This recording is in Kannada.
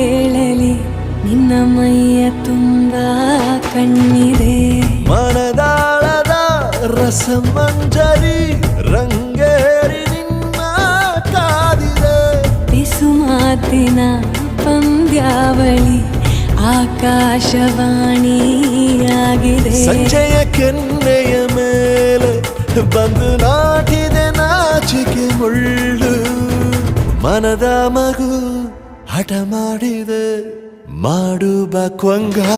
ಹೇಳಲಿ ನಿನ್ನ ಮೈಯ ತುಂಬ ಕಣ್ಣಿದೆ ಮನದಾಳದ ರಸಮಂಜರಿ ರಂಗೇರಿ ನಿನ್ನ ಕಾದಿದೆ ಬಿಸು ಮಾತಿನ ಪಂದ್ಯಾವಳಿ ಆಕಾಶವಾಣಿಯಾಗಿದೆ ಸಂಜೆಯ ಕೆನ್ನೆಯ ಮೇಲೆ ಬಂದು ನಾಟಿದೆ ನಾಚಿಕೆ ಮುಳ್ಳು ಮನದ ಮಗು ಹಠ ಮಾಡಿದೆ ಮಾಡುವ ಕೊಂಗ